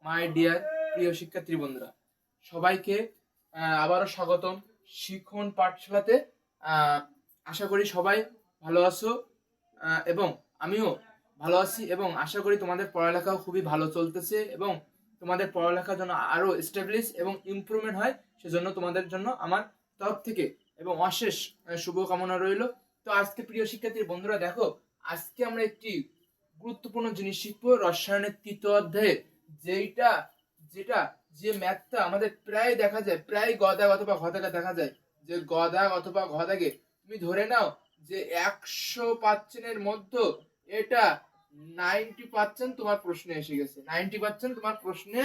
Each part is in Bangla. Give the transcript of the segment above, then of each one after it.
মাই ডিয়ার প্রিয় শিক্ষার্থী বন্ধুরা, সবাইকে আবারও স্বাগতম শিখন পাঠশালাতে। আশা করি সবাই ভালো আছো এবং আমিও ভালো আছি এবং আশা করি তোমাদের পড়ালেখাও খুবই ভালো চলতেছে এবং তোমাদের পড়ালেখার জন্য আরো এস্টাবলিশ এবং ইমপ্রুভমেন্ট হয়, সেজন্য তোমাদের জন্য আমার তরফ থেকে এবং অশেষ শুভকামনা রইল। তো আজকে প্রিয় শিক্ষার্থী বন্ধুরা দেখো, আজকে আমরা একটি গুরুত্বপূর্ণ জিনিস শিখবো রসায়নের তৃতীয় অধ্যায়ে, যেটা যেটা যে ম্যাথটা আমাদের প্রায় দেখা যায়, প্রায় গদাগ অথবা ঘদাগে দেখা যায়। যে গদাগ অথবা ঘদাগে তুমি ধরে নাও যে 100% মধ্যে এটা 90% তোমার প্রশ্নে এসে গেছে। 90% তোমার প্রশ্নে,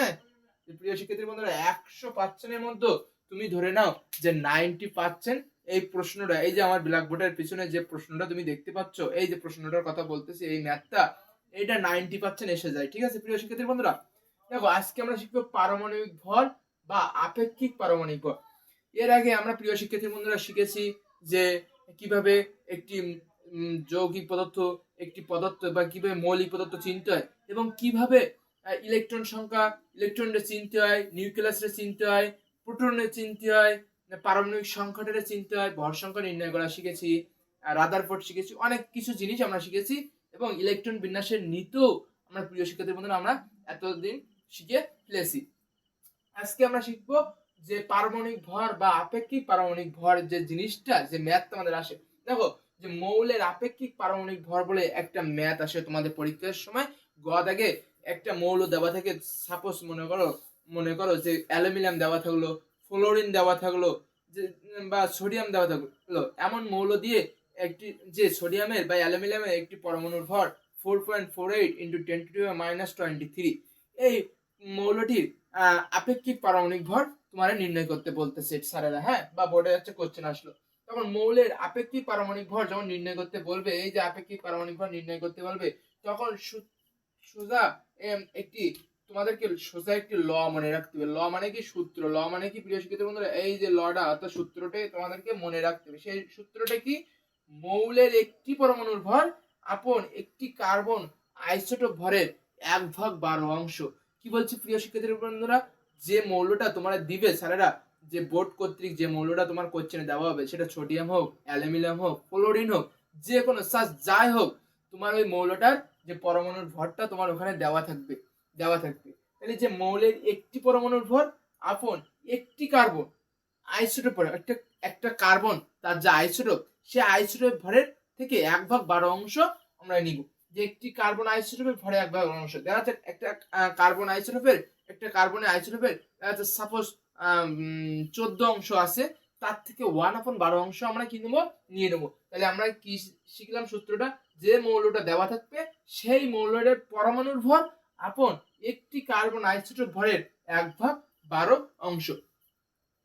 প্রিয় শিক্ষার্থী বন্ধুরা, 100% মধ্যে তুমি ধরে নাও যে 90% এই প্রশ্নটা, এই যে আমার ব্ল্যাকবোর্ডের পিছনে যে প্রশ্নটা তুমি দেখতে পাচ্ছ, এই যে প্রশ্নটার কথা বলতেছি, এই ম্যাথটা এটা 90% এসে যায়। ঠিক আছে প্রিয় শিক্ষার্থী বন্ধুরা, দেখো আজকে আমরা শিখবো পারমাণবিক ভর বা আপেক্ষিক পারমাণবিক ভর। এর আগে আমরা প্রিয় শিক্ষার্থী বন্ধুরা শিখেছি যে কিভাবে একটি যৌগিক পদার্থ, একটি পদার্থ বা কিভাবে মৌলিক পদার্থ চিনতে হয় এবং কিভাবে ইলেকট্রন সংখ্যা, ইলেকট্রনের চিনতে হয়, নিউক্লিয়াসের চিনতে হয়, প্রোটনের চিনতে হয়, পারমাণবিক সংখ্যাটারে চিনতে হয়, ভর সংখ্যা নির্ণয় করা শিখেছি, রাদারফোর্ড শিখেছি, অনেক কিছু জিনিস আমরা শিখেছি এবং ইলেকট্রন বিন্যাসের নীতিও আমরা প্রিয় শিক্ষার্থী বন্ধুরা আমরা এতদিন শিখে ফেলেছি। আজকে আমরা শিখবো যে পারমাণবিক ভর বা আপেক্ষিক পারমাণবিক ভর যে জিনিসটা, যে ম্যাথটা আমাদের আসে। দেখো যে মৌলের আপেক্ষিক পারমাণবিক ভর বলে একটা ম্যাথ আসে তোমাদের পরীক্ষার সময়। গদাগে একটা মৌল দেওয়া থাকে, সাপোজ মনে করো যে অ্যালুমিনিয়াম দেওয়া থাকলো, ফ্লোরিন দেওয়া থাকলো, যে বা সোডিয়াম দেওয়া থাকলো। এমন মৌল দিয়ে একটি, যে সোডিয়ামের বা অ্যালুমিনিয়ামের একটি পরমাণুর ভর 4.48 × 10⁻23, এই মৌলটির আপেক্ষিক পারমাণবিক ভর তোমার নির্ণয় করতে বলতেছে স্যারেরা, হ্যাঁ, বা বোর্ডে হচ্ছে কোশ্চেন আসলো। তখন মৌলের আপেক্ষিক পারমাণবিক ভর যখন নির্ণয় করতে বলবে, এই যে আপেক্ষিক পারমাণবিক ভর নির্ণয় করতে বলবে, তখন সোজা একটি তোমাদেরকে সোজা একটি ল মনে রাখতে হবে। ল মানে কি? সূত্র। ল মানে কি প্রিয় শিক্ষার্থী বন্ধুরা? এই যে লটা অর্থাৎ সূত্রটাই তোমাদেরকে মনে রাখতে হবে। সেই সূত্রটা কি? মৌলের একটি পরমাণুর ভর আপন একটি কার্বন আইসোটোপ ভরের 1/12 কি বলছি প্রিয় শিক্ষার্থী বন্ধুরা? যে মৌলটা তোমার দিবে স্যারেরা, যে বোর্ড কর্তৃক যে মৌলটা তোমার কোশ্চেনে দেওয়া হবে, সেটা সোডিয়াম হোক, অ্যালুমিনিয়াম হোক, ফ্লোরিন হোক, যে কোনো সাজ যাই হোক, তোমার ওই মৌলটার যে পরমাণুর ভরটা তোমার ওখানে দেওয়া থাকবে। তাহলে যে মৌলের একটি পরমাণুর ভর আপন একটি কার্বন আইসোটোপ, একটা কার্বন তার যে আইসোটোপ, সে আইসোটোপ ভরের থেকে 1/12 আমরা নিব। যে একটি কার্বন আইসোটোপের ভরে 1/12 দেখা যাচ্ছে একটা কার্বন আইসোটোপের, একটা কার্বনের আইসোটোপের সাপোজ 14 আছে, তার থেকে 1/12 আমরা কি নেবো? নিয়ে নেবো। তাহলে আমরা কি শিখলাম সূত্রটা? যে মৌলটা দেওয়া থাকবে সেই মৌলের পরমাণুর ভর আপন একটি কার্বন আইসোটোপ ভরের 1/12।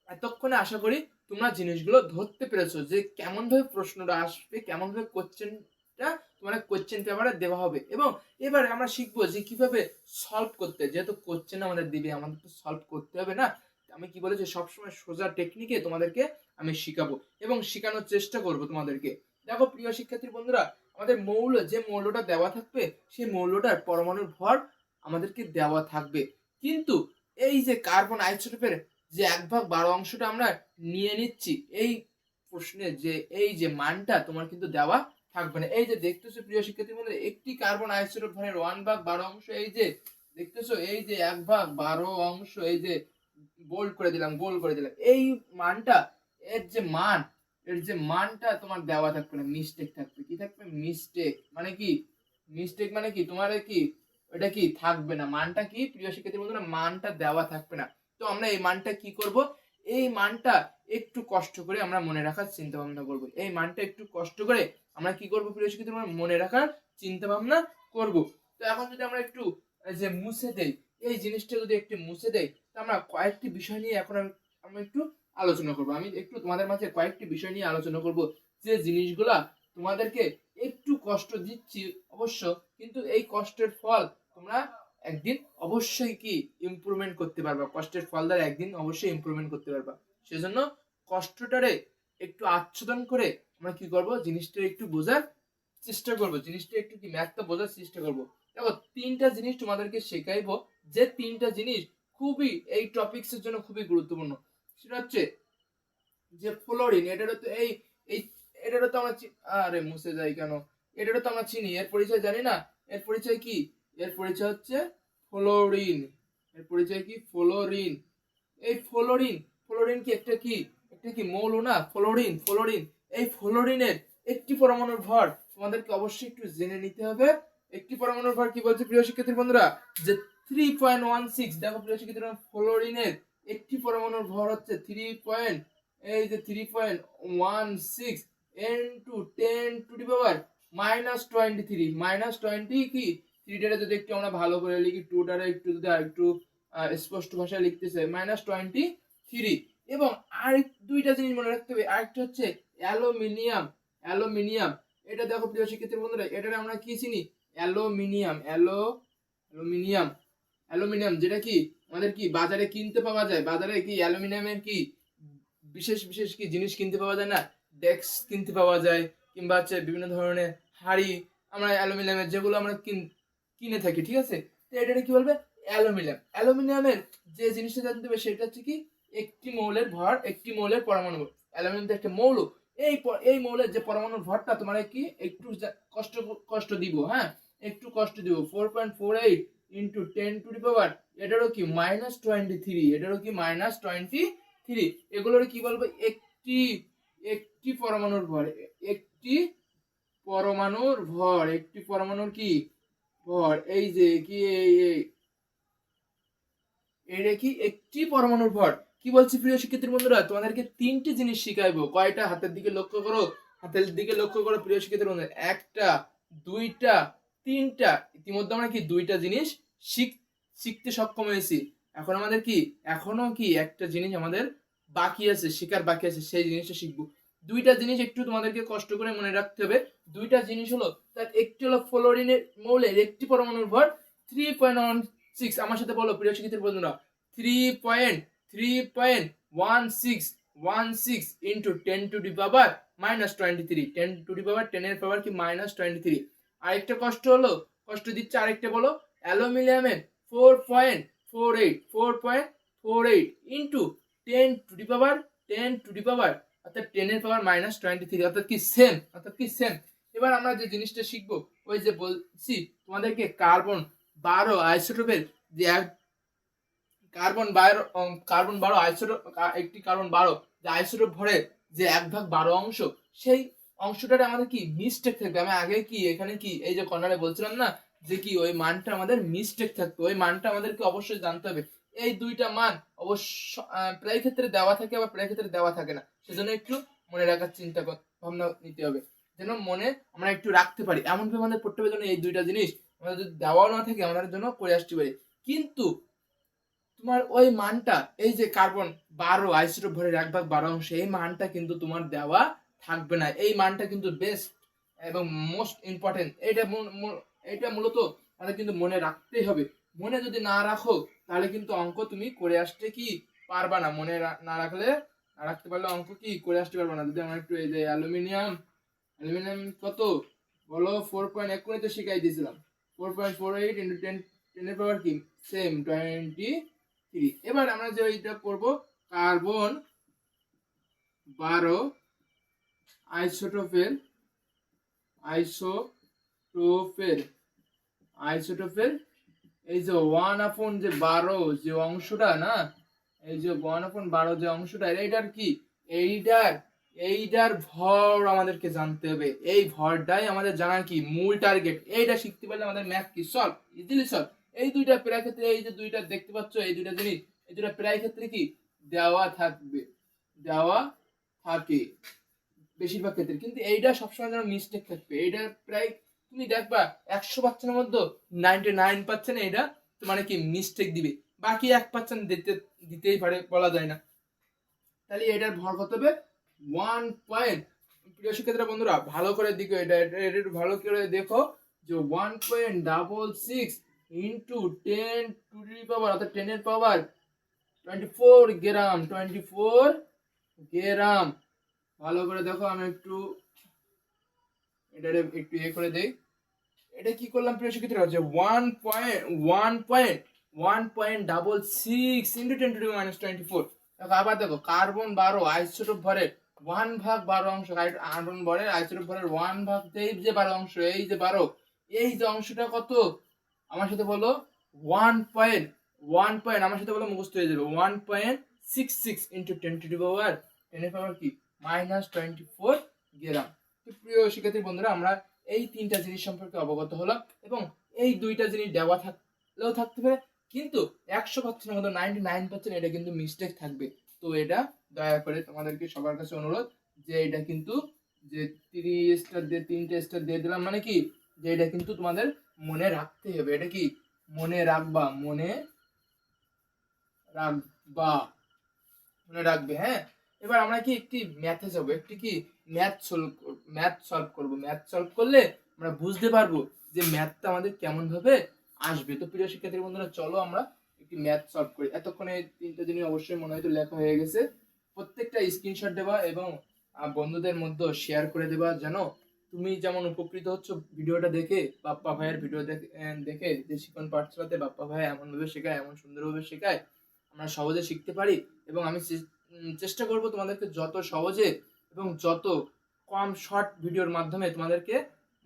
এতক্ষণে আশা করি তোমরা জিনিসগুলো ধরতে পেরেছো যে কেমন ভাবে প্রশ্নটা আসবে, কেমন ভাবে কোশ্চেনটা তোমার কোশ্চেন পেপারে দেওয়া হবে। এবং এবারে আমরা শিখবো যে কিভাবে সলভ করতে। যেহেতু কোশ্চেন আমাদের দিবে, আমাদের তো সলভ করতে হবে না? আমি কি বলেছি, সবসময় সোজা টেকনিকে তোমাদেরকে আমি শিখাবো এবং শেখানোর চেষ্টা করব তোমাদেরকে। দেখো প্রিয় শিক্ষার্থী বন্ধুরা, আমাদের মৌল, যে মৌলটা দেওয়া থাকবে সেই মৌলটার পরমাণুর ভর আমাদেরকে দেওয়া থাকবে, কিন্তু এই যে কার্বন আইসোটোপের যে 1/12 আমরা নিয়ে নিচ্ছি, এই প্রশ্নে যে এই যে মানটা তোমার কিন্তু দেওয়া থাকবে না। এই যে দেখতেছো প্রিয় শিক্ষার্থী বন্ধুরা, একটি কার্বন আইসোটোপ ভরের 1/12, এই যে দেখতেছো, এই যে 1/12, এই যে বোল্ড করে দিলাম, গোল করে দিলাম, এই মানটা, এর যে মানটা তোমার দেওয়া থাকবে না, মিস্টেক থাকবে। কি থাকবে? মিস্টেক মানে কি? মিস্টেক মানে কি তোমার কি এটা কি থাকবে না? মানটা কি প্রিয় শিক্ষার্থী বন্ধুরা? মানটা দেওয়া থাকবে না। তো আমরা এই মানটা কি করব? এই মানটা একটু কষ্ট করে আমরা মনে রাখার চিন্তা ভাবনা করব। এই মানটা একটু কষ্ট করে আমরা কি করব প্রিয় শিক্ষার্থী বন্ধুরা? মনে রাখার চিন্তা ভাবনা করব। তো এখন যদি আমরা একটু যে মুছে দেই, এই জিনিসটা যদি একটু মুছে দেই, তো আমরা কয়েকটি বিষয় নিয়ে এখন আমরা একটু আলোচনা করব। আমি একটু তোমাদের মাঝে কয়েকটি বিষয় নিয়ে আলোচনা করব, যে জিনিসগুলা তোমাদেরকে একটু কষ্ট দিচ্ছি অবশ্য, কিন্তু এই কষ্টের ফল তোমরা একদিন অবশ্যই কি ইমপ্রুভমেন্ট করতে পারবা। কষ্টের ফল দ্বারা একদিন অবশ্যই ইমপ্রুভমেন্ট করতে পারবা। সেজন্য কষ্টটারে একটু আচ্ছাদন করে আমরা কি করব? জিনিসটা একটু বোঝার চেষ্টা করব, জিনিসটা একটু কি ম্যাথটা বোঝার চেষ্টা করব। দেখো 3টা জিনিস তোমাদেরকে শেখাইবো, যে তিনটা জিনিস খুবই এই টপিক্সের জন্য খুবই গুরুত্বপূর্ণ, সেটা হচ্ছে যে ফ্লোরিন। এটারও তো এই এই এটারও তো আমরা আরে মুছে যাই কেন, এটারও তো আমরা চিনি, এর পরিচয় জানি না। এর পরিচয় কি? এর পরিচয় হচ্ছে ফ্লোরিন। এর পরিচয় কি? ফ্লোরিন। এই ফ্লোরিন, ফ্লোরিন কি একটা কি, একটা কি মৌল না? ফ্লোরিন, ফ্লোরিন, এই ফ্লোরিনের একটি পরমাণুর ভর তোমাদেরকে অবশ্যই একটু জেনে নিতে হবে। একটি পরমাণুর ভর কি বলছে প্রিয় শিক্ষার্থী বন্ধুরা? যে 3.16। দেখো প্রিয় শিক্ষার্থী, ফ্লোরিনের একটি পরমাণুর ভর হচ্ছে 3.16 ইনটু 10⁻⁻23। -20 কি, থ্রিটারে যদি একটু আমরা ভালো করে লিখি, টুটারে একটু যদি আরেকটু স্পষ্ট ভাষায় লিখতেছে -23। এবং আরেক দুইটা জিনিস মনে রাখতে হবে, আরেকটা হচ্ছে অ্যালুমিনিয়াম। অ্যালুমিনিয়াম, এটা দেখো প্রিয় শিক্ষার্থী বন্ধুরা, এটারে আমরা কি চিনি? অ্যালুমিনিয়াম। অ্যালুমিনিয়াম, অ্যালুমিনিয়াম যেটা কি আমাদের কি বাজারে কিনতে পাওয়া যায়। বাজারে কি অ্যালুমিনিয়ামের কি বিশেষ বিশেষ কি জিনিস কিনতে পাওয়া যায় না? ডেস্ক কিনতে পাওয়া যায়, কিংবা হচ্ছে বিভিন্ন ধরনের হাড়ি আমরা অ্যালুমিনিয়ামের যেগুলো আমরা কিনে থাকি, ঠিক আছে? তো এটা কি বলবে? অ্যালুমিনিয়াম। অ্যালুমিনিয়ামের যে জিনিসটা জানতে হবে সেটা হচ্ছে কি, একটি মৌলের ভর, একটি মৌলের পরমাণু। অ্যালুমিনিয়াম একটা মৌল। এই মৌলের যে পরমাণুর ভরটা তোমার কি একটু কষ্ট কষ্ট দিব, হ্যাঁ একটু কষ্ট দিব। 4.48 ইন্টু 10⁻, এটারও কি -23। এটারও কি -23। এগুলোর কি বলবো? একটি একটি পরমাণুর ভর, একটি পরমাণুর ভর, একটি পরমাণুর কি ভর। এই যে কি এটা কি একটি পরমাণুর ভর। কি বলছি প্রিয় শিক্ষার্থী বন্ধুরা? তোমাদেরকে তিনটি জিনিস শিখাইবো। কয়টা? হাতের দিকে লক্ষ্য করো, হাতের দিকে লক্ষ্য করো প্রিয় শিক্ষার্থী বন্ধুরা। একটা, দুইটা, তিনটা। ইতিমধ্যে আমরা কি দুইটা জিনিস শিখতে সক্ষম হয়েছি। এখন আমাদের কি এখনো কি একটা জিনিস আমাদের বাকি আছে, শেখার বাকি আছে, সেই জিনিসটা শিখবো। দুইটা জিনিস একটু তোমাদেরকে কষ্ট করে মনে রাখতে হবে। দুইটা জিনিস হলো, তার একটি হলো ফ্লোরিনের মৌলের একটি পরমাণুর ভর 3.16। আমার সাথে বলো প্রিয় শিক্ষার্থী বন্ধুরা, 3.16 ইন্টু 10⁻⁻23। 10 এর পাওয়ার কি -23। আরেকটা কষ্ট হলো, কষ্ট দিচ্ছে আরেকটা, বলো অ্যালুমিনিয়ামের 4.48 ইন্টু 10⁻, অর্থাৎ 10 এর পাওয়ার -23, অর্থাৎ কি সেম, এবার আমরা যে জিনিসটা শিখবো, ওই যে বলছি তোমাদেরকে কার্বন 12 আইসোটোপের যে কার্বন 12 আইসোটোপ, একটি কার্বন 12 যে আইসোটোপ ভরের যে 1/12 অংশ, সেই অংশটাতে আমাদের কি মিস্টেক থাকবে। আমি আগে কি এখানে কি এই যে কর্নারে বলছিলাম না, যে কি ওই মানটা আমাদের মিস্টেক থাকবে, ওই মানটা আমাদেরকে অবশ্যই জানতে হবে। এই দুইটা মান অবশ্য প্রায় ক্ষেত্রে দেওয়া থাকে, আবার প্রায় ক্ষেত্রে দেওয়া থাকে না, সেজন্য একটু মনে রাখার চিন্তা ভাবনা নিতে হবে, যেন মনে আমরা একটু রাখতে পারি। এমনভাবে আমাদের পড়তে হবে যেন এই দুইটা জিনিস আমাদের যদি দেওয়াও না থাকে, আমাদের জন্য করে আসতে পারি। কিন্তু তোমার ওই মানটা, এই যে কার্বন 12 আইসোটোপ ভরের 1/12 অংশ, এই মানটা কিন্তু তোমার দেওয়া থাকবে না। এই মানটা কিন্তু বেস্ট এবং মোস্ট ইম্পর্টেন্ট। এটা মূলত আমাদের কিন্তু মনে রাখতেই হবে। মনে যদি না রাখো, তাহলে কিন্তু অঙ্ক তুমি করে আসতে কি পারবা না। মনে না রাখতে পারলে অঙ্ক কি করে আসতে পারবা না। যদি আমরা একটু এই যে অ্যালুমিনিয়াম কত বলো? 4.1 তো শিখাই দিয়েছিলাম। 4.48 ইন্টু 10 এর পাওয়ার কি সেম 23। এবার আমরা যে এইটা করব, কার্বন 12 আইসোটোপের এই যে 1/12 যে অংশটা না, এই যে 1/12 যে অংশটা, এইটার কি এইটার ভর আমাদেরকে জানতে হবে। এই ভরটাই আমাদের জানার কি মূল টার্গেট। এইটা শিখতে পারলে আমাদের ম্যাথ কি সলভ, ইজিলি সলভ। এই দুইটা প্রায় ক্ষেত্রে, এই যে দুইটা দেখতে পাচ্ছ, এই দুইটা জিনিস, এই দুইটা প্রায় ক্ষেত্রে কি দেওয়া থাকে বেশিরভাগ ক্ষেত্রে। কিন্তু এইটা সবসময় যেন মিস্টেক থাকবে। এইটা প্রায় তুমি দেখবা 100% মধ্যে 99% এইটা তোমার কি মিস্টেক দিবে, বাকি 1% দিতেই পারে, বলা যায় না। তাহলে এটার ভর কত হবে? 1 প্রিয় শিক্ষার্থীরা বন্ধুরা ভালো করে দেখো, এটা ভালো করে দেখো যে 1.66 ইন্টু 10⁻, অর্থাৎ 10 এর পাওয়ার 24 গ্রাম। ভালো করে দেখো, আমি একটু এটা একটু করে দেই। এটা কি করলাম প্রিয় শিক্ষার্থীরা? যে 1.16 1.66 ইন্টু 10⁻²4। দেখো আবার দেখো কার্বন 12 আইসোটোপ ভরের 1/12 অংশ, কার্বন ভরের আইসোটোপ ভরের 1/, এই যে 12 অংশ, এই যে 12, এই যে অংশটা কত আমার সাথে বলো 1.1 আমার সাথে বলো মুখস্থ হয়ে যাবে 1.66 ইন্টু 10⁻10 কি -24 গ্রাম। তো প্রিয় শিক্ষার্থী বন্ধুরা, আমরা এই তিনটা জিনিস সম্পর্কে অবগত হলাম এবং এই দুইটা জিনিস দেওয়া থাকলেও থাকতে পারে, কিন্তু 100% মতো 99% এটা কিন্তু মিস্টেক থাকবে। তো এটা দয়া করে তোমাদেরকে সবার কাছে অনুরোধ যে এটা কিন্তু যে 3 স্টার দিয়ে 3টে স্টার দিয়ে দিলাম মানে কি যে এটা কিন্তু তোমাদের মনে রাখতে হবে। এটা কি মনে রাখবা, মনে রাখবা, মনে রাখবে। হ্যাঁ, এবার আমরা কি একটি ম্যাথে যাবো, একটি কি ম্যাথ সলভ করলে আমরা বুঝতে পারবো যে ম্যাথটা আমাদের কেমন ভাবে আসবে। তো প্রিয় শিক্ষার্থী বন্ধুরা, চলো আমরা একটি ম্যাথ সলভ করি। এতক্ষণে তিনটা জিনিস অবশ্যই মনে হয়তো লেখা হয়ে গেছে। প্রত্যেকটা স্ক্রিনশট দেবা এবং বন্ধুদের মধ্যে শেয়ার করে দেবা, যেন তুমি যেমন উপকৃত হচ্ছ ভিডিওটা দেখে, বাপ্পা ভাইয়ের ভিডিও দেখে যে শিক্ষণ পাঠশালাতে বাপ্পা ভাই এমন ভাবে শেখায়, এমন সুন্দরভাবে শেখায়, আমরা সহজে শিখতে পারি। এবং আমি চেষ্টা করব তোমাদেরকে যত সহজে এবং যত কম শর্ট ভিডিওর মাধ্যমে তোমাদেরকে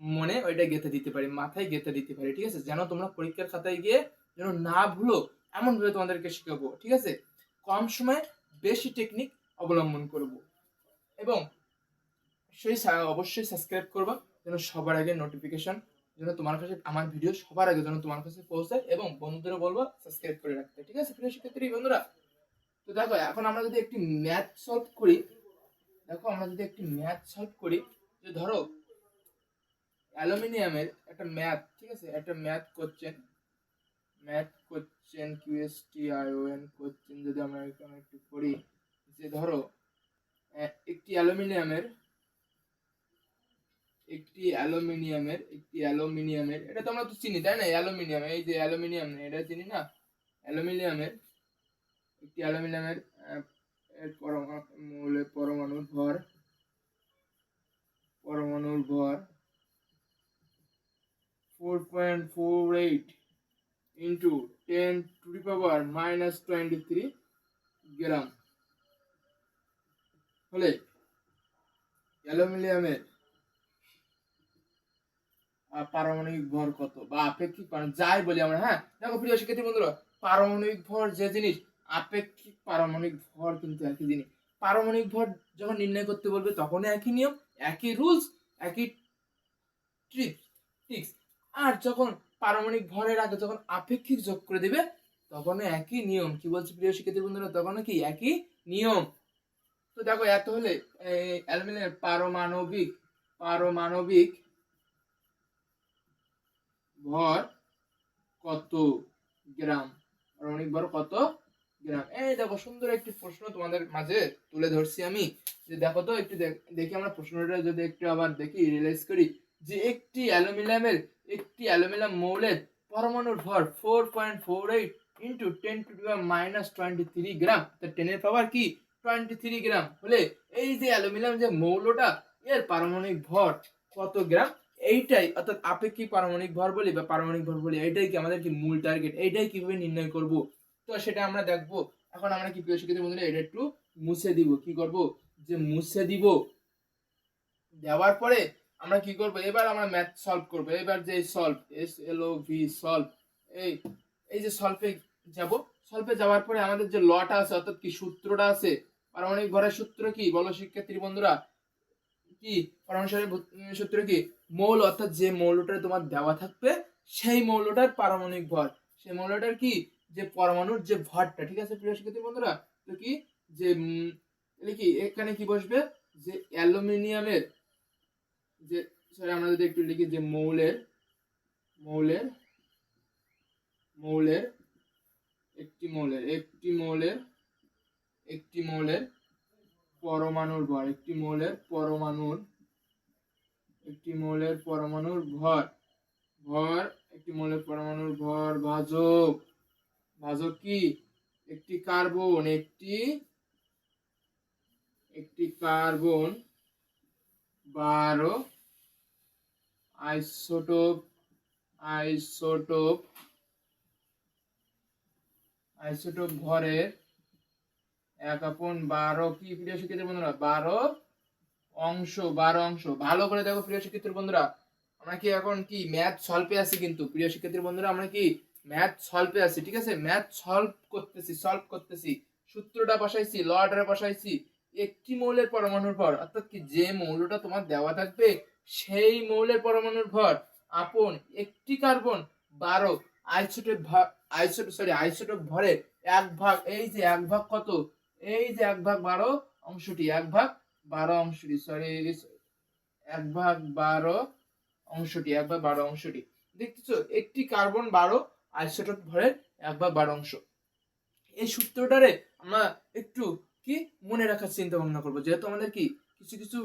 মনে ওইটা গেঁথে দিতে পারি, মাথায় গেঁথে দিতে পারি, ঠিক আছে? যেন তোমরা পরীক্ষার খাতায় গিয়ে যেন না ভুলো, এমন ভাবে তোমাদেরকে শেখাবো, ঠিক আছে? কম সময়ে বেশি টেকনিক অবলম্বন করব। এবং সেই অবশ্যই সাবস্ক্রাইব করবা যেন সবার আগে নোটিফিকেশন যেন তোমার কাছে, আমার ভিডিও সবার আগে যেন তোমার কাছে পৌঁছায়, এবং বন্ধুদেরও বলবো সাবস্ক্রাইব করে রাখতে, ঠিক আছে প্রিয় শিক্ষার্থী বন্ধুরা? তো দেখো এখন আমরা যদি একটি ম্যাথ সলভ করি, যে ধরো অ্যালুমিনিয়ামের একটা ম্যাথ, ঠিক আছে, একটা ম্যাথ কোশ্চেন QSTION কোশ্চেন যদি আমরা এখানে একটু করি, যে ধরো একটি অ্যালুমিনিয়ামের এটা তো আমরা তো চিনি, তাই না? অ্যালুমিনিয়াম, এই যে অ্যালুমিনিয়াম, এটা চিনি না? অ্যালুমিনিয়ামের পরমাণুর ভর 4.48 ইন্টু 10⁻³ গ্রাম হলে অ্যালুমিনিয়ামের পারমাণবিক ভর কত, বা আপেক্ষিক যাই বলি আমরা। হ্যাঁ, দেখো প্রিয় শিক্ষার্থী বন্ধুরা, পারমাণবিক ভর যে জিনিস, আপেক্ষিক পারমাণবিক ভর কিন্তু একই জিনিস। পারমাণবিক ভর যখন নির্ণয় করতে বলবে তখন একই নিয়ম, একই রুলস, একই ট্রিক্স। আর যখন পারমাণবিক ভরের আগে যখন আপেক্ষিক যোগ করে দিবে তখন একই নিয়ম। কি বলছি প্রিয় শিক্ষার্থী বন্ধুরা? তখন কি একই নিয়ম। তো দেখো এত হলে অ্যালুমিনিয়ামের পারমাণবিক ভর কত গ্রাম, পারমাণবিক ভর কত গ্রাম? এই দেখো সুন্দর একটি প্রশ্ন তোমাদের মাঝে তুলে ধরছি আমি। যে দেখো তো একটু দেখি আমরা প্রশ্নটা যদি একটু আবার দেখি, রিয়েলাইজ করি যে একটি অ্যালুমিনিয়াম মৌলের পরমাণুর ভর 4.48 ইন্টু 10⁻23 গ্রাম, 10⁻³ কি 23 গ্রাম হলে এই যে অ্যালুমিনিয়াম যে মৌলটা, এর পারমাণবিক ভর কত গ্রাম? এইটাই, অর্থাৎ আপেক্ষিক পারমাণবিক ভর বলি বা পারমাণবিক ভর বলি, এইটাই কি আমাদের কি মূল টার্গেট। এইটাই কিভাবে নির্ণয় করব, তো সেটা আমরা দেখবো। এখন আমরা কি প্রিয় শিক্ষার্থী বন্ধুরা এটা একটু মুছে দিব। কি করব? যে মুছে দিব। দেওয়ার পরে আমরা কি করব, এবার আমরা ম্যাথ সলভ করব। এবার যে সলভ সলভ, এই যে সলভে যাব। সলভে যাওয়ার পরে আমাদের যে লটা আছে, অর্থাৎ কি সূত্রটা আছে, পারমাণবিক ভরের সূত্র কি বলো শিক্ষার্থী বন্ধুরা? কি পারমাণবিক সূত্র কি? মৌল, অর্থাৎ যে মৌলটা তোমার দেওয়া থাকবে সেই মৌলটার পারমাণবিক ভর, সেই মৌলটার কি যে পরমাণুর যে ভরটা, ঠিক আছে প্রিয় শিক্ষার্থী বন্ধুরা? তো কি যে কি এখানে কি বসবে, যে অ্যালুমিনিয়ামের যে, সরি আমরা যদি একটু লিখি যে মৌলের একটি মৌলের পরমাণুর ভর, একটি মৌলের পরমাণুর ভর ভাজক কি একটি কার্বন, একটি কার্বন 12 আইসোটোপ আইসোটোপ ভরের 1/12 কি প্রিয় শিক্ষার্থী বন্ধুরা? 12 অংশ। ভালো করে দেখো প্রিয় শিক্ষার্থী বন্ধুরা, আমরা কি এখন কি ম্যাথ সলভে আছি, কিন্তু প্রিয় শিক্ষার্থী বন্ধুরা আমরা কি ম্যাথ সলভে আছি, ঠিক আছে? ম্যাথ সলভ করতেছি, সূত্রটা বসাইছি, লটা বসাইছি একটি মৌলের পরমাণুর ভর, অর্থাৎ কি যে মৌলটা তোমার দেওয়া থাকবে সেই মৌলের পরমাণুর ভর আপন একটি কার্বন 12 আইসোটোপ ভরের 1/, এই যে 1/, কত, এই যে 1/12 অংশটি, 1/12 অংশটি, সরি 1/12 অংশটি, 1/12 অংশটি দেখতেছো, একটি কার্বন 12 আইসোটোপ ভরের 1/12 অংশ। এই সূত্রটারে আমরা একটু কি মনে রাখার চিন্তা ভাবনা করবো, যেহেতু আমাদের কি কিছু কিছু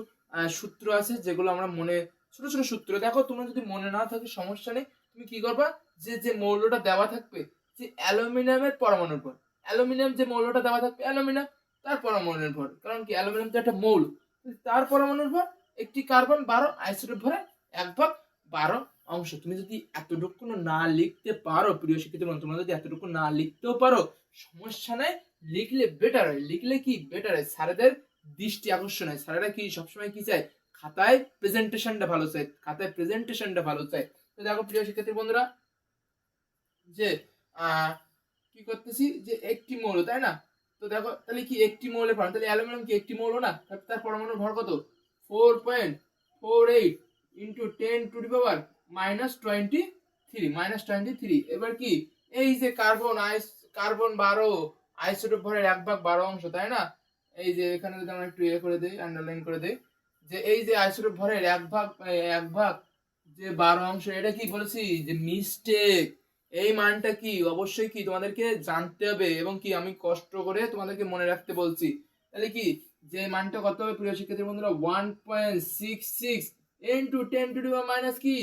সূত্র আছে যেগুলো আমরা মনে, ছোট ছোট সূত্র, দেখো তোমার যদি মনে না থাকে সমস্যা নেই, তুমি কি করবা, যে যে মৌলটা দেওয়া থাকবে, যে অ্যালুমিনিয়ামের পরমাণুর ভর, অ্যালুমিনিয়াম যে মৌলটা দেওয়া থাকবে অ্যালুমিনিয়াম তার পরমাণুর ভর, কারণ কি অ্যালুমিনিয়াম তো একটা মৌল, তার পরমাণুর ভর একটি কার্বন 12 আইসোটোপ ভরে 1/12 অংশ। তুমি যদি এতটুকু না লিখতে পারো প্রিয় শিক্ষার্থী বন্ধু, তোমরা যদি এতটুকু না লিখতেও পারো সমস্যা নাই, লিখলে বেটার হয়, লিখলে কি বেটার হয়, স্যারেদের দৃষ্টি আকর্ষণ হয়, স্যারেরা কি সবসময় কি চায়, খাতায় প্রেজেন্টেশনটা ভালো চায়, খাতায় প্রেজেন্টেশনটা ভালো চায়। তো দেখো প্রিয় শিক্ষার্থী বন্ধুরা, যে কি করতেছি, যে একটি মৌল, তাই না? তো দেখো তাহলে কি একটি মৌলের পরমাণু, তাহলে অ্যালুমিনিয়াম কি একটি মৌল না? তার পরমাণুর ভর কত? 4.48 ইন্টু 10⁻⁻23 এবার কি, এই যে কার্বন 12 আইসোটোপ ভরের 1/12 অংশ, তাই না? এই যে এখানে যদি আমরা একটু করে দেই, আন্ডারলাইন করে দেই, যে এই যে আইসোটোপ ভরের 1/, যে 12 অংশ, এটা কি বলেছি যে মিস্টেক, এই মানটা কি অবশ্যই কি তোমাদেরকে জানতে হবে, এবং কি আমি কষ্ট করে তোমাদেরকে মনে রাখতে বলছি। তাহলে কি যে মানটা কত হবে প্রিয় শিক্ষার্থী বন্ধুরা? 1.66 ইন্টু 10⁻⁻ কি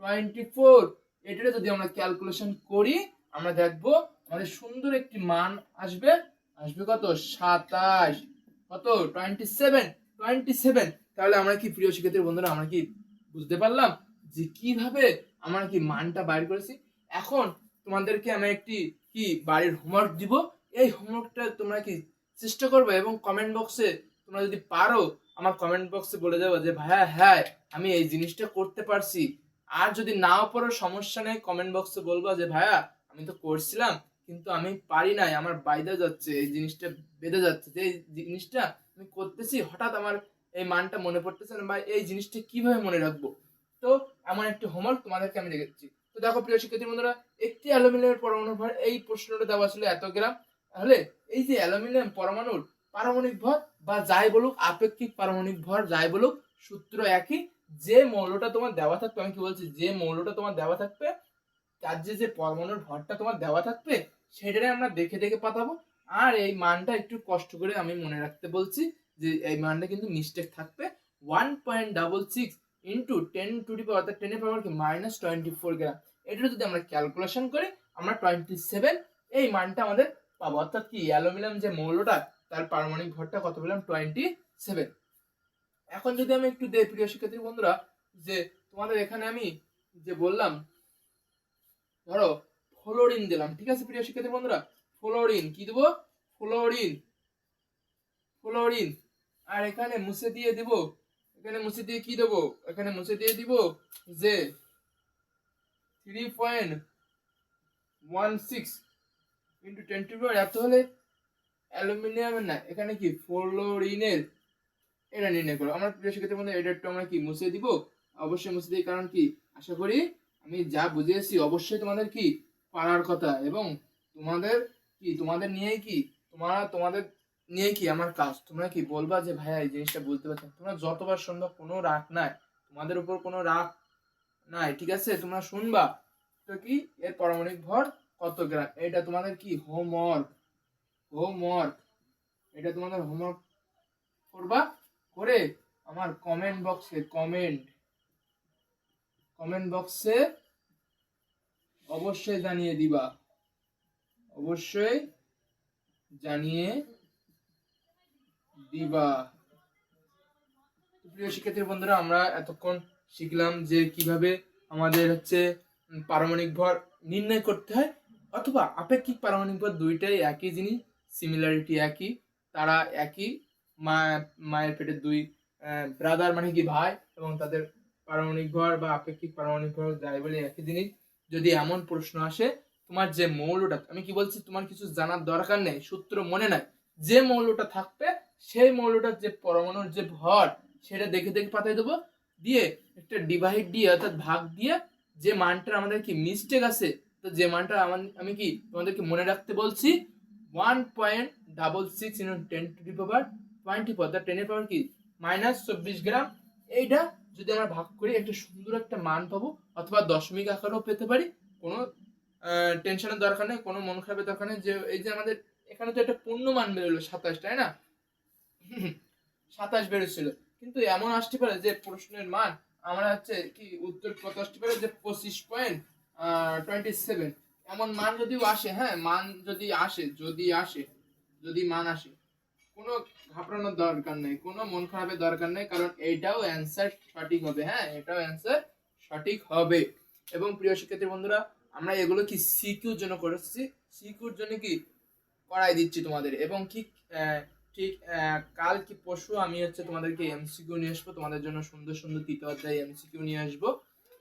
24, এটা যদি আমরা ক্যালকুলেশন করি আমরা দেখবো আমাদের সুন্দর একটি মান আসবে, কত? 27, কত 27। তাহলে আমরা কি প্রিয় শিক্ষার্থী বন্ধুরা, আমরা কি বুঝতে পারলাম যে কিভাবে আমরা কি মানটা বাইর করেছি। এখন তোমাদেরকে আমি একটি কি বাড়ির হোমওয়ার্ক দিব, এই হোমওয়ার্কটা তোমরা কি চেষ্টা করবে, এবং কমেন্ট বক্সে তোমরা যদি পারো আমার কমেন্ট বক্সে বলে যাবো যে ভাইয়া হ্যাঁ আমি এই জিনিসটা করতে পারছি। আর যদি নাও পারো সমস্যা নেই, কমেন্ট বক্সে বলবো যে ভাইয়া আমি তো করছিলাম কিন্তু আমি পারি নাই, আমার বাইদা যাচ্ছে, এই জিনিসটা বেঁধে যাচ্ছে, যে এই জিনিসটা আমি করতেছি হঠাৎ আমার এই মানটা মনে পড়তেছে না, বা এই জিনিসটা কিভাবে মনে রাখবো। তো এমন একটি হোমওয়ার্ক তোমাদেরকে আমি রেখেছি। তো দেখো প্রিয় শিক্ষার্থী বন্ধুরা, একটি অ্যালুমিনিয়ামের পরমাণু ভর, এই প্রশ্নটা দেওয়া ছিল এত গ্রাম, তাহলে এই যে অ্যালুমিনিয়াম পরমাণুর পারমাণবিক ভর, বা যাই বলুক আপেক্ষিক পারমাণবিক ভর যাই বলুক সূত্র একই, যে মৌলটা তোমার দেওয়া থাকবে, আমি কি বলছি, যে মৌলটা তোমার দেওয়া থাকবে তার যে যে পরমাণুর ভরটা তোমার দেওয়া থাকবে সেটাই আমরা দেখে দেখে পাঠাবো। আর এই মানটা একটু কষ্ট করে আমি মনে রাখতে বলছি, যে এই মানটা কিন্তু মিস্টেক থাকবে, 1.66 ইন্টু 10⁻, অর্থাৎ 10⁻, কি -24 গ্রাম, এটা যদি আমরা ক্যালকুলেশন করি আমরা 27 এই মানটা আমাদের পাবো, অর্থাৎ কি অ্যালুমিনিয়াম যে মৌলটা তার পারমাণবিক ভরটা কত বললাম 27। এখন যদি আমি একটু দেই প্রিয় শিক্ষার্থী বন্ধুরা, যে তোমাদের এখানে আমি যে বললাম, ধরো ফ্লোরিন দিলাম, ঠিক আছে প্রিয় শিক্ষার্থী বন্ধুরা, ফ্লোরিন কি দেবো, ফ্লোরিন, আর এখানে মুছে দিয়ে দিব, এখানে মুছে দিয়ে কি দেবো, এখানে মুছে দিয়ে দিব যে 3.16 ইন্টু 10⁻, এত হলে অ্যালুমিনিয়ামের না, এখানে কি ফ্লোরিনের, এটা নির্ণয় করো। আমরা প্রিয় শিক্ষার্থী বন্ধু এটা একটু আমরা কি মুছে দিব, অবশ্যই মুছে দিই, কারণ কি আশা করি আমি যা বুঝিয়েছি অবশ্যই তোমাদের কি পারার কথা, এবং তোমাদের কি তোমাদের নিয়েই কি তোমাদের নিয়ে কি আমার কাজ, তোমরা কি বলবা যে ভাইয়া এই জিনিসটা বুঝতে পারছো, তোমরা যতবার শুনবা কোনো রাগ নাই, তোমাদের উপর কোনো রাগ নাই, ঠিক আছে, তোমরা শুনবা তো কি এর পারমাণবিক ভর কত গ্রাম, এটা তোমাদের কি হোমওয়ার্ক, এটা তোমাদের হোমওয়ার্ক করবা, করে আমার কমেন্ট বক্সে অবশ্যই জানিয়ে দিবা, প্রিয় শিক্ষার্থী বন্ধুরা, আমরা এতক্ষণ শিখলাম যে কিভাবে আমাদের হচ্ছে পারমাণবিক ভর নির্ণয় করতে হয়, অথবা আপেক্ষিক পারমাণবিক ভর দুইটাই একই জিনিস, সিমিলারিটি একই, তারা একই মায়ের পেটের দুই ব্রাদার মানে কি ভাই, এবং তাদের পারমাণবিক ভর বা আপেক্ষিক পারমাণবিক ভর যাই বলে একই জিনিস। যদি এমন প্রশ্ন আসে, তোমার যে মৌলটা, আমি কি বলছি, তোমার কিছু জানার দরকার নেই, সূত্র মনে নাই, যে মৌলটা থাকবে সেই মৌলটার যে পরমাণুর যে ভর সেটা দেখে দেখে পাঠিয়ে দেবো, দিয়ে একটা ডিভাইড দিয়ে অর্থাৎ ভাগ দিয়ে যে মানটা আমাদের কি মিস্টেক আছে, তো যে মানটা আমি কি তোমাদেরকে মনে রাখতে বলছি 1.66 ইন্টু 10⁻24, তার 10 এর পাওয়ার কি -24 গ্রাম। এইটা যদি আমরা ভাগ করি একটা সুন্দর একটা মান পাবো, অথবা দশমিক আকারেও পেতে পারি। কোনো টেনশনের দরকার নেই, কোনো মন খারাপের দরকার নেই। যে এই যে আমাদের এখানে তো একটা পূর্ণ মান বেরোলো 27, তাই না? 27 বেরোচ্ছিল, কিন্তু এমন আসতে পারে যে প্রশ্নের মান আমরা হচ্ছে কি উত্তর কত আসতে পারে যে 25.27, এমন মান যদিও আসে, হ্যাঁ মান যদি আসে, যদি মান আসে, কোনো ঘাবড়ানোর দরকার নেই, কোনো মন খারাপের দরকার নেই, কারণ এইটাও অ্যান্সার সঠিক হবে। হ্যাঁ, এটাও অ্যান্সার সঠিক হবে। এবং প্রিয় শিক্ষার্থী বন্ধুরা, আমরা এগুলো কি সিকিউর জন্য করেছি, সিকিউর জন্য কি করাই দিচ্ছি তোমাদের। এবং কি ঠিক কাল কি পরশু আমি হচ্ছে তোমাদেরকে এমসিকিউ নিয়ে আসবো, তোমাদের জন্য সুন্দর সুন্দর 3টা অধ্যায় এমসিকিউ নিয়ে আসবো।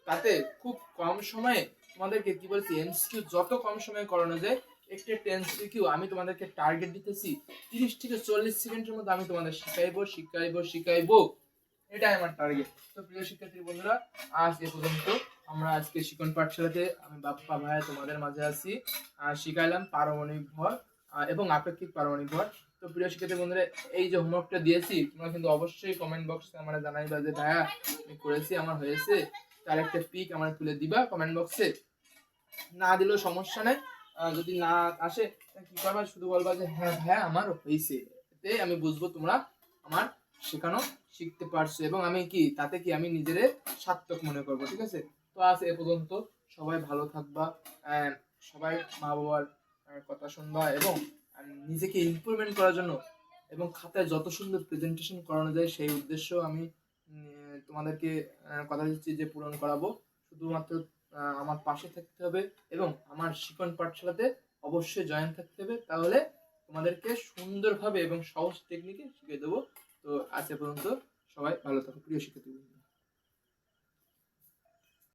তাতে খুব কম সময়ে তোমাদেরকে কি বলছি, এমসিকিউ যত কম সময়ে করানো যায়, একটা এমসিকিউ আমি তোমাদেরকে টার্গেট দিতেছি 30 থেকে 40 সেকেন্ডের মধ্যে আমি তোমাদের শিখাইবো, এটাই আমার টার্গেট। তো প্রিয় শিক্ষার্থী বন্ধুরা, আজ এ পর্যন্ত। আমরা আজকে শিক্ষণ পাঠশালাতে আমি বাপ্পা ভাইয়া তোমাদের মাঝে আছি, শিখাইলাম পারমাণবিক ভর এবং আপেক্ষিক পারমাণবিক ভর। তো প্রিয় শিক্ষার্থী বন্ধুরা, এই যে হোমওয়ার্কটা দিয়েছি, তোমরা কিন্তু অবশ্যই কমেন্ট বক্সে আমরা জানাইবা যে ভাইয়া আমি করেছি, আমার হয়েছে, তার একটা পিক আমার তুলে দিবা কমেন্ট বক্সে। না দিলেও সমস্যা নেই, যদি না আসে কি করবা, শুধু বলবা যে হ্যাঁ ভাইয়া আমার হয়েছে, এতে আমি বুঝবো তোমরা আমার শেখানো শিখতে পারছো, এবং আমি কি তাতে কি আমি নিজেরে সার্থক মনে করবো। ঠিক আছে? তো আজ এ পর্যন্ত। সবাই ভালো থাকবা, সবাই মা বাবার কথা শুনবা, এবং নিজেকে ইমপ্রুভমেন্ট করার জন্য এবং খাতায় যত সুন্দর প্রেজেন্টেশন করানো যায় সেই উদ্দেশ্য আমি তোমাদেরকে কথা দিচ্ছি যে পূরণ করাবো। শুধুমাত্র আমার পাশে থাকতে হবে এবং আমার শিখন পাঠশালাতে অবশ্যই জয়েন থাকতে হবে, তাহলে তোমাদেরকে সুন্দরভাবে এবং সহজ টেকনিকে শিখিয়ে দেবো। তো আজ এ পর্যন্ত, সবাই ভালো থাকো প্রিয় শিক্ষার্থী।